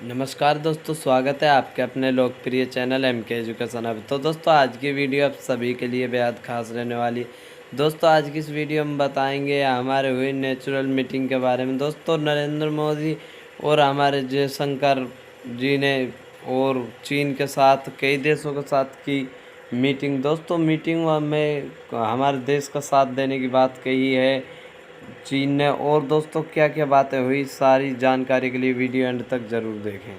नमस्कार दोस्तों, स्वागत है आपके अपने लोकप्रिय चैनल MK एजुकेशन हब। तो दोस्तों, आज की वीडियो आप सभी के लिए बेहद खास रहने वाली। दोस्तों, आज की इस वीडियो में बताएंगे हमारे हुई नेचुरल मीटिंग के बारे में। दोस्तों, नरेंद्र मोदी और हमारे जयशंकर जी ने और चीन के साथ कई देशों के साथ की मीटिंग। दोस्तों, मीटिंग में हमारे देश का साथ देने की बात कही है चीन ने। और दोस्तों, क्या क्या बातें हुई, सारी जानकारी के लिए वीडियो एंड तक जरूर देखें।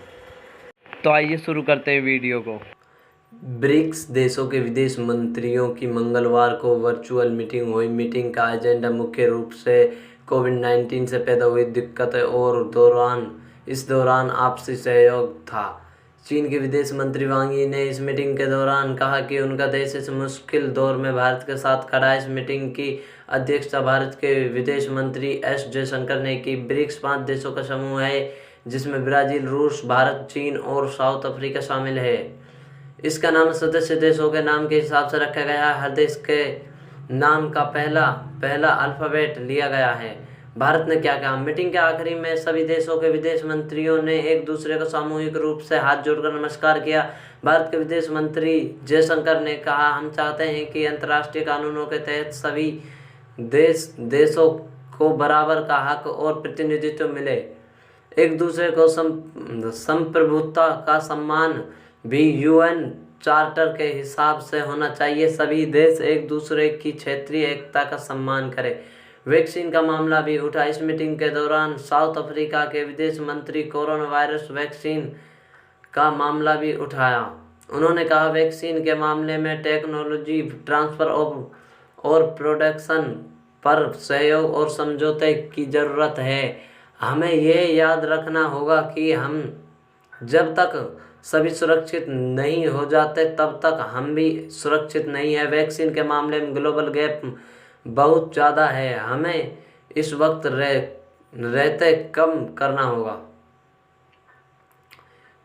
तो आइए शुरू करते हैं वीडियो को। ब्रिक्स देशों के विदेश मंत्रियों की मंगलवार को वर्चुअल मीटिंग हुई। मीटिंग का एजेंडा मुख्य रूप से कोविड-19 से पैदा हुई दिक्कतें और इस दौरान आपसी सहयोग था। चीन के विदेश मंत्री वांग यी ने इस मीटिंग के दौरान कहा कि उनका देश इस मुश्किल दौर में भारत के साथ खड़ा है। इस मीटिंग की अध्यक्षता भारत के विदेश मंत्री एस जयशंकर ने की। ब्रिक्स 5 देशों का समूह है जिसमें ब्राजील, रूस, भारत, चीन और साउथ अफ्रीका शामिल है। इसका नाम सदस्य देशों के नाम के हिसाब से रखा गया है। हर देश के नाम का पहला अल्फ़ाबेट लिया गया है। भारत ने क्या कहा? मीटिंग के आखिरी में सभी देशों के विदेश मंत्रियों ने एक दूसरे को सामूहिक रूप से हाथ जोड़कर नमस्कार किया। भारत के विदेश मंत्री जयशंकर ने कहा, हम चाहते हैं कि अंतर्राष्ट्रीय कानूनों के तहत सभी देशों को बराबर का हक और प्रतिनिधित्व मिले। एक दूसरे को संप्रभुता का सम्मान भी UN चार्टर के हिसाब से होना चाहिए। सभी देश एक दूसरे की क्षेत्रीय एकता का सम्मान करें। वैक्सीन का मामला भी उठा। इस मीटिंग के दौरान साउथ अफ्रीका के विदेश मंत्री कोरोना वायरस वैक्सीन का मामला भी उठाया। उन्होंने कहा, वैक्सीन के मामले में टेक्नोलॉजी ट्रांसफर और प्रोडक्शन पर सहयोग और समझौते की ज़रूरत है। हमें यह याद रखना होगा कि हम जब तक सभी सुरक्षित नहीं हो जाते तब तक हम भी सुरक्षित नहीं है। वैक्सीन के मामले में ग्लोबल गैप बहुत ज़्यादा है, हमें इस वक्त रहते कम करना होगा।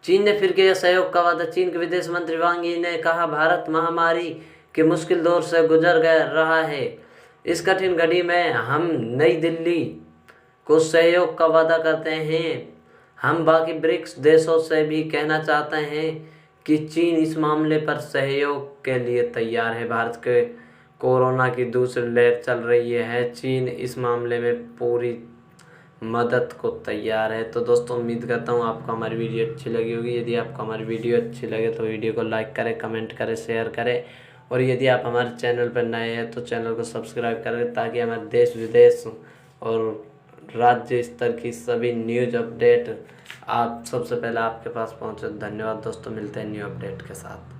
चीन ने फिर किया सहयोग का वादा। चीन के विदेश मंत्री वांग यी ने कहा, भारत महामारी के मुश्किल दौर से गुजर रहा है। इस कठिन घड़ी में हम नई दिल्ली को सहयोग का वादा करते हैं। हम बाकी ब्रिक्स देशों से भी कहना चाहते हैं कि चीन इस मामले पर सहयोग के लिए तैयार है। भारत के कोरोना की दूसरी लहर चल रही है। चीन इस मामले में पूरी मदद को तैयार है। तो दोस्तों, उम्मीद करता हूँ आपको हमारी वीडियो अच्छी लगी होगी। यदि आपको हमारी वीडियो अच्छी लगे तो वीडियो को लाइक करें, कमेंट करें, शेयर करें। और यदि आप हमारे चैनल पर नए हैं तो चैनल को सब्सक्राइब करें ताकि हमारे देश विदेश और राज्य स्तर की सभी न्यूज़ अपडेट आप सबसे पहले आपके पास पहुंचे। धन्यवाद दोस्तों, मिलते हैं न्यू अपडेट के साथ।